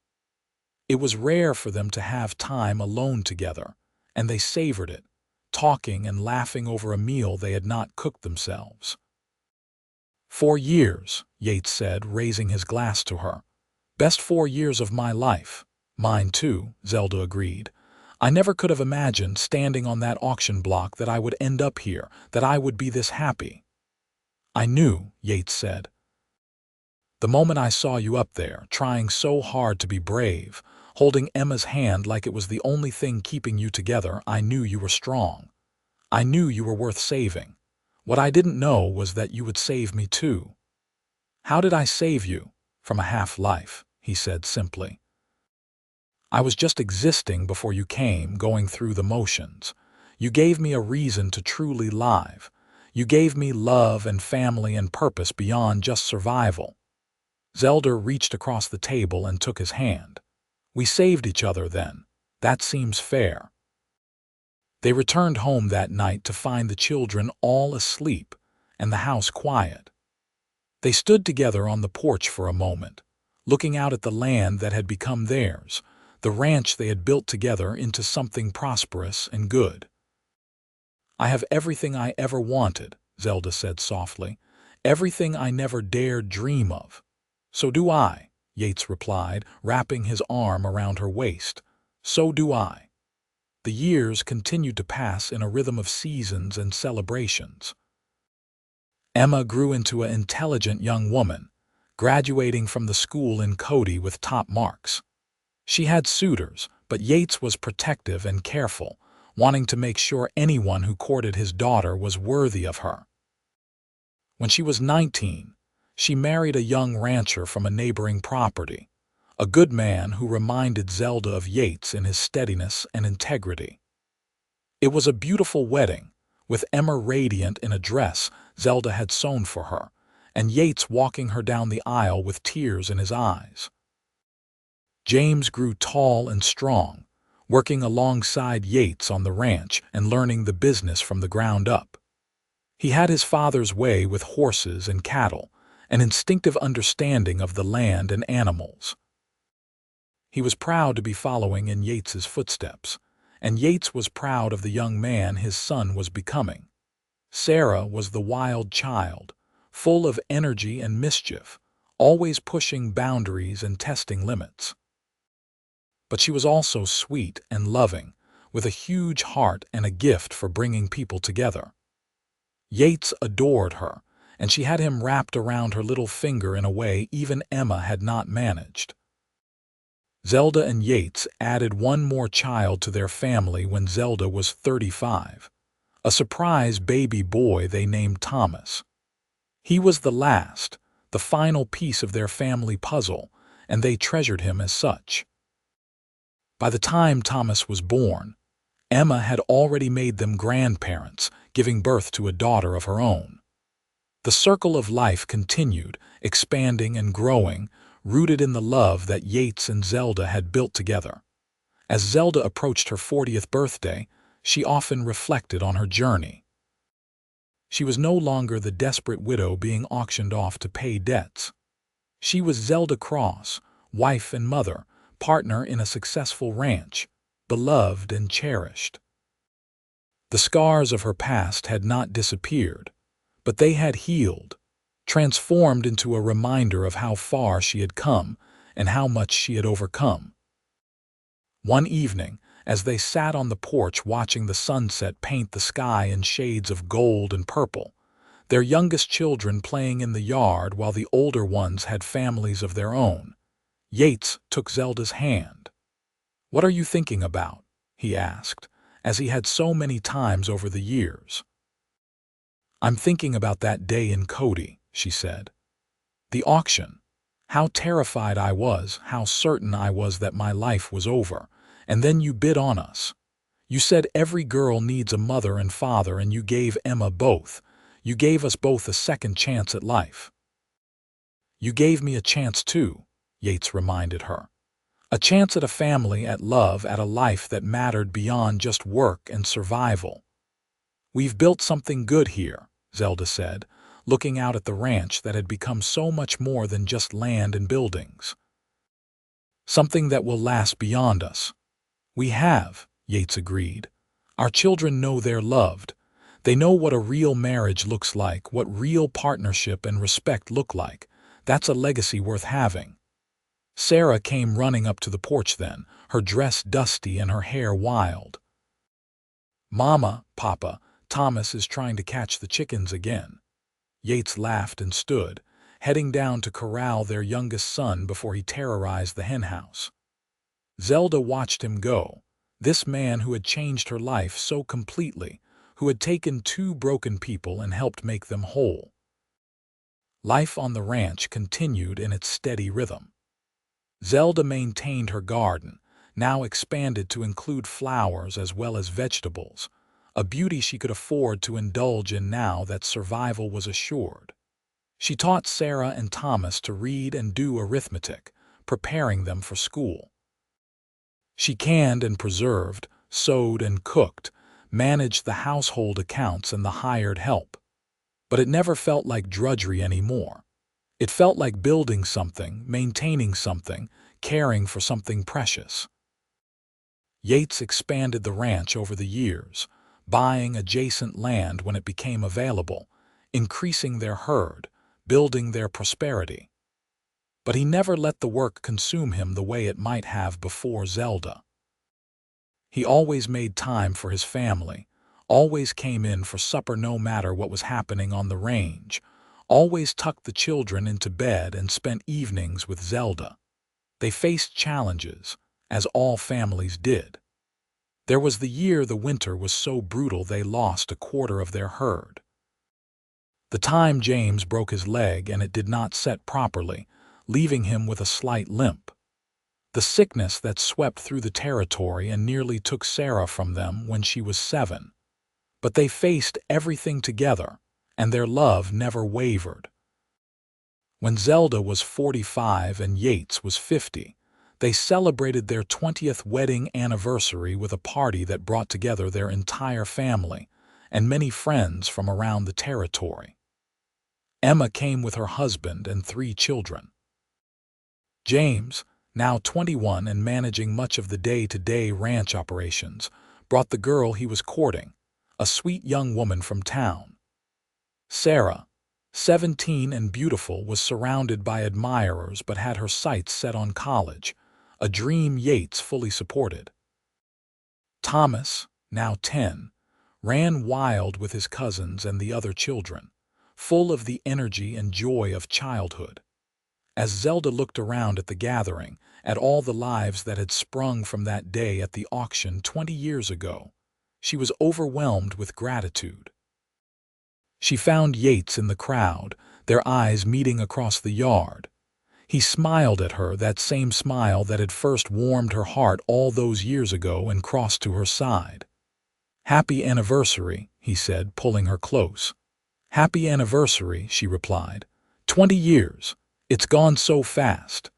It was rare for them to have time alone together, and they savored it, talking and laughing over a meal they had not cooked themselves. 4 years, Yates said, raising his glass to her. Best 4 years of my life. Mine too, Zelda agreed. I never could have imagined standing on that auction block that I would end up here, that I would be this happy. I knew, Yates said. The moment I saw you up there, trying so hard to be brave, holding Emma's hand like it was the only thing keeping you together, I knew you were strong. I knew you were worth saving. What I didn't know was that you would save me too. How did I save you? From a half-life, he said simply. I was just existing before you came, going through the motions. You gave me a reason to truly live. You gave me love and family and purpose beyond just survival." Zelda reached across the table and took his hand. "We saved each other then. That seems fair." They returned home that night to find the children all asleep and the house quiet. They stood together on the porch for a moment, looking out at the land that had become theirs, the ranch they had built together into something prosperous and good. "I have everything I ever wanted," Zelda said softly, "everything I never dared dream of." "So do I," Yates replied, wrapping his arm around her waist. "So do I." The years continued to pass in a rhythm of seasons and celebrations. Emma grew into an intelligent young woman, graduating from the school in Cody with top marks. She had suitors, but Yates was protective and careful, wanting to make sure anyone who courted his daughter was worthy of her. When she was 19, she married a young rancher from a neighboring property, a good man who reminded Zelda of Yates in his steadiness and integrity. It was a beautiful wedding, with Emma radiant in a dress Zelda had sewn for her, and Yates walking her down the aisle with tears in his eyes. James grew tall and strong, working alongside Yates on the ranch and learning the business from the ground up. He had his father's way with horses and cattle, an instinctive understanding of the land and animals. He was proud to be following in Yates's footsteps, and Yates was proud of the young man his son was becoming. Sarah was the wild child, full of energy and mischief, always pushing boundaries and testing limits. But she was also sweet and loving, with a huge heart and a gift for bringing people together. Yates adored her, and she had him wrapped around her little finger in a way even Emma had not managed. Zelda and Yates added one more child to their family when Zelda was 35, a surprise baby boy they named Thomas. He was the last, the final piece of their family puzzle, and they treasured him as such. By the time Thomas was born, Emma had already made them grandparents, giving birth to a daughter of her own. The circle of life continued, expanding and growing, rooted in the love that Yates and Zelda had built together. As Zelda approached her 40th birthday, she often reflected on her journey. She was no longer the desperate widow being auctioned off to pay debts. She was Zelda Cross, wife and mother, partner in a successful ranch, beloved and cherished. The scars of her past had not disappeared, but they had healed, transformed into a reminder of how far she had come and how much she had overcome. One evening, as they sat on the porch watching the sunset paint the sky in shades of gold and purple, their youngest children playing in the yard while the older ones had families of their own, Yates took Zelda's hand. "What are you thinking about?" he asked, as he had so many times over the years. "I'm thinking about that day in Cody," she said. "The auction. How terrified I was, how certain I was that my life was over, and then you bid on us. You said every girl needs a mother and father, and you gave Emma both. You gave us both a second chance at life." "You gave me a chance too," Yates reminded her. "A chance at a family, at love, at a life that mattered beyond just work and survival." "We've built something good here," Zelda said, looking out at the ranch that had become so much more than just land and buildings. "Something that will last beyond us." "We have," Yates agreed. "Our children know they're loved. They know what a real marriage looks like, what real partnership and respect look like. That's a legacy worth having." Sarah came running up to the porch then, her dress dusty and her hair wild. "Mama, Papa, Thomas is trying to catch the chickens again." Yates laughed and stood, heading down to corral their youngest son before he terrorized the henhouse. Zelda watched him go, this man who had changed her life so completely, who had taken two broken people and helped make them whole. Life on the ranch continued in its steady rhythm. Zelda maintained her garden, now expanded to include flowers as well as vegetables, a beauty she could afford to indulge in now that survival was assured. She taught Sarah and Thomas to read and do arithmetic, preparing them for school. She canned and preserved, sewed and cooked, managed the household accounts and the hired help. But it never felt like drudgery anymore. It felt like building something, maintaining something, caring for something precious. Yates expanded the ranch over the years, buying adjacent land when it became available, increasing their herd, building their prosperity. But he never let the work consume him the way it might have before Zelda. He always made time for his family, always came in for supper no matter what was happening on the range, always tucked the children into bed and spent evenings with Zelda. They faced challenges, as all families did. There was the year the winter was so brutal they lost a quarter of their herd. The time James broke his leg and it did not set properly, leaving him with a slight limp. The sickness that swept through the territory and nearly took Sarah from them when she was 7. But they faced everything together, and their love never wavered. When Zelda was 45 and Yates was 50, they celebrated their 20th wedding anniversary with a party that brought together their entire family and many friends from around the territory. Emma came with her husband and 3 children. James, now 21 and managing much of the day-to-day ranch operations, brought the girl he was courting, a sweet young woman from town. Sarah, 17 and beautiful, was surrounded by admirers but had her sights set on college, a dream Yates fully supported. Thomas, now 10, ran wild with his cousins and the other children, full of the energy and joy of childhood. As Zelda looked around at the gathering, at all the lives that had sprung from that day at the auction 20 years ago, she was overwhelmed with gratitude. She found Yates in the crowd, their eyes meeting across the yard. He smiled at her, that same smile that had first warmed her heart all those years ago, and crossed to her side. "Happy anniversary," he said, pulling her close. "Happy anniversary," she replied. 20 years. It's gone so fast."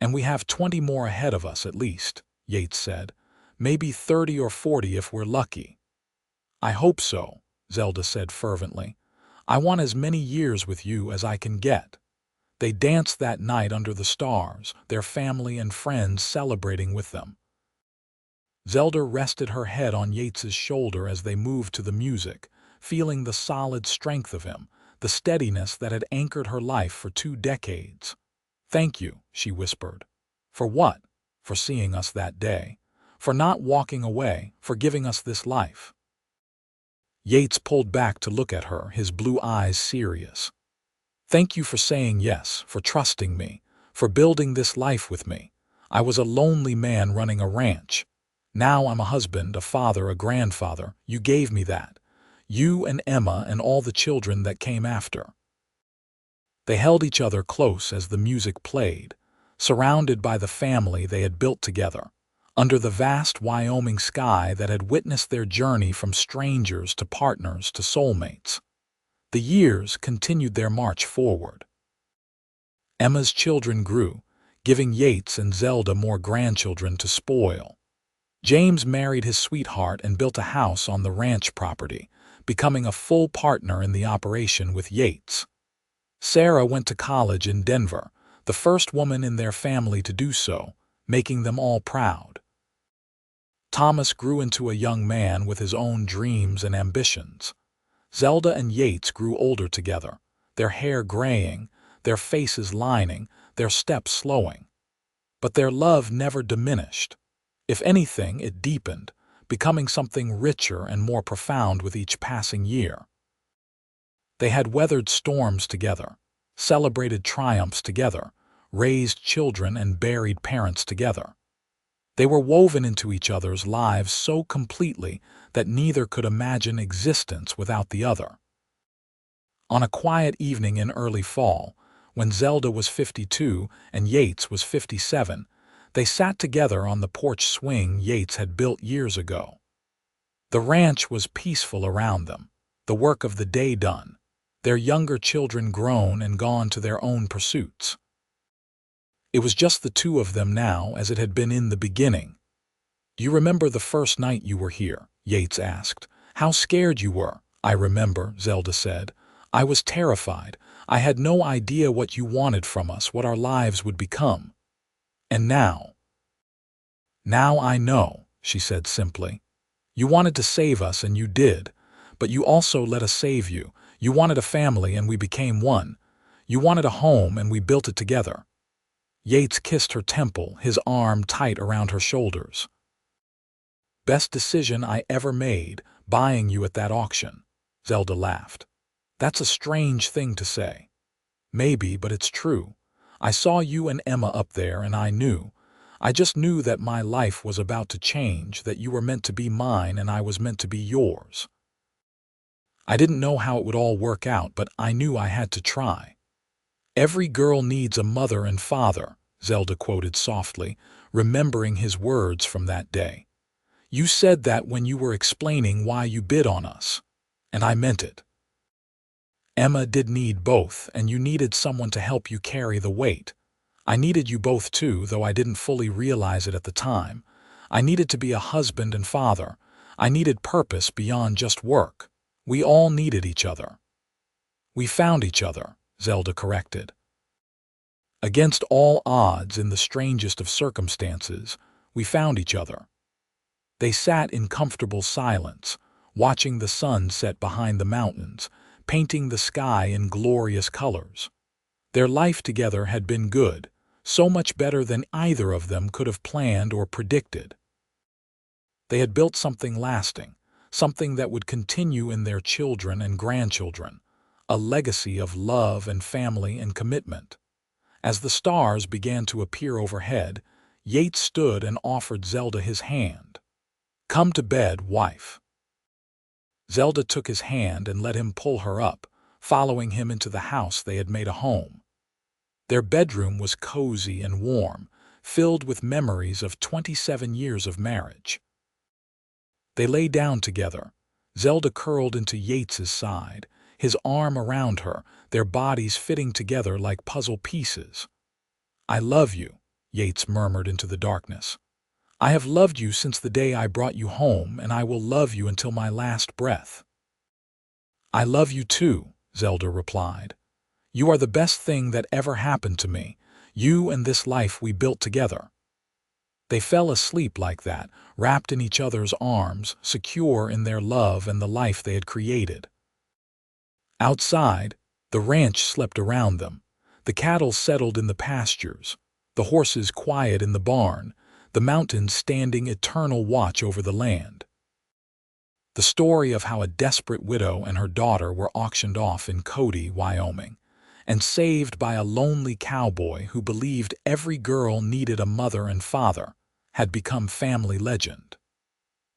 "And we have 20 more ahead of us at least," Yates said. "Maybe 30 or 40 if we're lucky." "I hope so," Zelda said fervently. "I want as many years with you as I can get." They danced that night under the stars, their family and friends celebrating with them. Zelda rested her head on Yates's shoulder as they moved to the music, feeling the solid strength of him, the steadiness that had anchored her life for 2 decades. "Thank you," she whispered. "For what?" "For seeing us that day. For not walking away, for giving us this life." Yates pulled back to look at her, his blue eyes serious. "Thank you for saying yes, for trusting me, for building this life with me. I was a lonely man running a ranch. Now I'm a husband, a father, a grandfather. You gave me that. You and Emma and all the children that came after." They held each other close as the music played, surrounded by the family they had built together, under the vast Wyoming sky that had witnessed their journey from strangers to partners to soulmates. The years continued their march forward. Emma's children grew, giving Yates and Zelda more grandchildren to spoil. James married his sweetheart and built a house on the ranch property, becoming a full partner in the operation with Yates. Sarah went to college in Denver, the first woman in their family to do so, making them all proud. Thomas grew into a young man with his own dreams and ambitions. Zelda and Yates grew older together, their hair graying, their faces lining, their steps slowing. But their love never diminished. If anything, it deepened, becoming something richer and more profound with each passing year. They had weathered storms together, celebrated triumphs together, raised children and buried parents together. They were woven into each other's lives so completely that neither could imagine existence without the other. On a quiet evening in early fall, when Zelda was 52 and Yates was 57, They sat together on the porch swing Yates had built years ago. The ranch was peaceful around them, the work of the day done, their younger children grown and gone to their own pursuits. It was just the two of them now as it had been in the beginning. "Do you remember the first night you were here?" Yates asked. "How scared you were." "I remember," Zelda said. "I was terrified. I had no idea what you wanted from us, what our lives would become. And now?" "Now I know," she said simply. "You wanted to save us, and you did. But you also let us save you. You wanted a family, and we became one. You wanted a home, and we built it together." Yates kissed her temple, his arm tight around her shoulders. "Best decision I ever made, buying you at that auction," Zelda laughed. "That's a strange thing to say." "Maybe, but it's true. I saw you and Emma up there, and I knew. I just knew that my life was about to change, that you were meant to be mine and I was meant to be yours. I didn't know how it would all work out, but I knew I had to try." "Every girl needs a mother and father," Zelda quoted softly, remembering his words from that day. "You said that when you were explaining why you bid on us. And I meant it. Emma did need both, and you needed someone to help you carry the weight. I needed you both too, though I didn't fully realize it at the time. I needed to be a husband and father. I needed purpose beyond just work. We all needed each other." "We found each other," Zelda corrected. "Against all odds, in the strangest of circumstances, we found each other." They sat in comfortable silence, watching the sun set behind the mountains, painting the sky in glorious colors. Their life together had been good, so much better than either of them could have planned or predicted. They had built something lasting, something that would continue in their children and grandchildren, a legacy of love and family and commitment. As the stars began to appear overhead, Yates stood and offered Zelda his hand. "Come to bed, wife." Zelda took his hand and let him pull her up, following him into the house they had made a home. Their bedroom was cozy and warm, filled with memories of 27 years of marriage. They lay down together, Zelda curled into Yates's side, his arm around her, their bodies fitting together like puzzle pieces. "I love you," Yates murmured into the darkness. "I have loved you since the day I brought you home, and I will love you until my last breath." "I love you too," Zelda replied. "You are the best thing that ever happened to me, you and this life we built together." They fell asleep like that, wrapped in each other's arms, secure in their love and the life they had created. Outside, the ranch slept around them. The cattle settled in the pastures, the horses quiet in the barn, the mountains standing eternal watch over the land. The story of how a desperate widow and her daughter were auctioned off in Cody, Wyoming, and saved by a lonely cowboy who believed every girl needed a mother and father, had become family legend.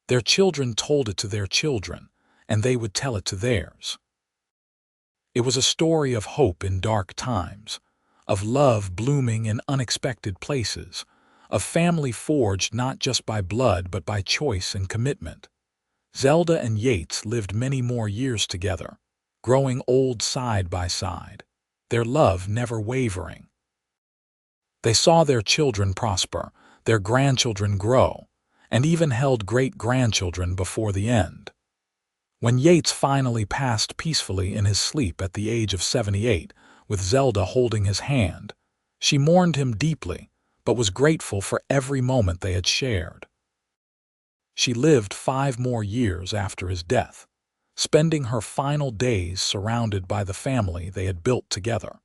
Their children told it to their children, and they would tell it to theirs. It was a story of hope in dark times, of love blooming in unexpected places, of family forged not just by blood but by choice and commitment. Zelda and Yates lived many more years together, growing old side by side, their love never wavering. They saw their children prosper, their grandchildren grow, and even held great-grandchildren before the end. When Yates finally passed peacefully in his sleep at the age of 78, with Zelda holding his hand, she mourned him deeply, but was grateful for every moment they had shared. She lived 5 more years after his death, spending her final days surrounded by the family they had built together.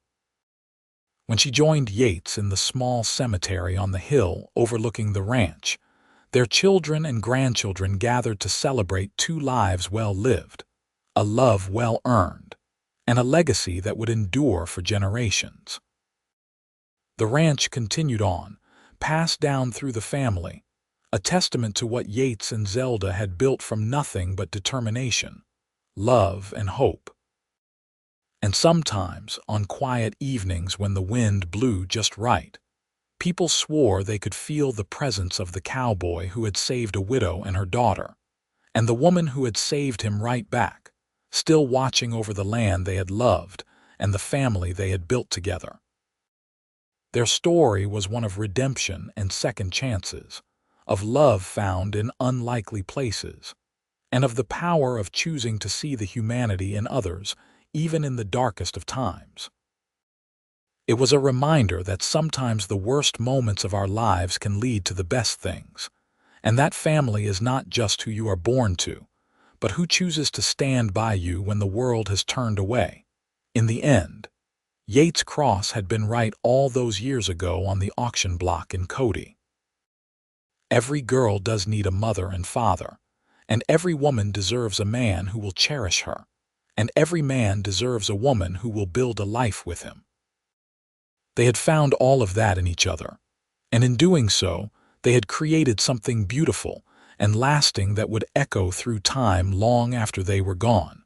When she joined Yates in the small cemetery on the hill overlooking the ranch, their children and grandchildren gathered to celebrate 2 lives well lived, a love well earned, and a legacy that would endure for generations. The ranch continued on, passed down through the family, a testament to what Yates and Zelda had built from nothing but determination, love, and hope. And sometimes, on quiet evenings when the wind blew just right, People swore they could feel the presence of the cowboy who had saved a widow and her daughter, and the woman who had saved him right back, still watching over the land they had loved and the family they had built together. Their story was one of redemption and second chances, of love found in unlikely places, and of the power of choosing to see the humanity in others, even in the darkest of times. It was a reminder that sometimes the worst moments of our lives can lead to the best things, and that family is not just who you are born to, but who chooses to stand by you when the world has turned away. In the end, Yates Cross had been right all those years ago on the auction block in Cody. Every girl does need a mother and father, and every woman deserves a man who will cherish her, and every man deserves a woman who will build a life with him. They had found all of that in each other, and in doing so, they had created something beautiful and lasting that would echo through time long after they were gone.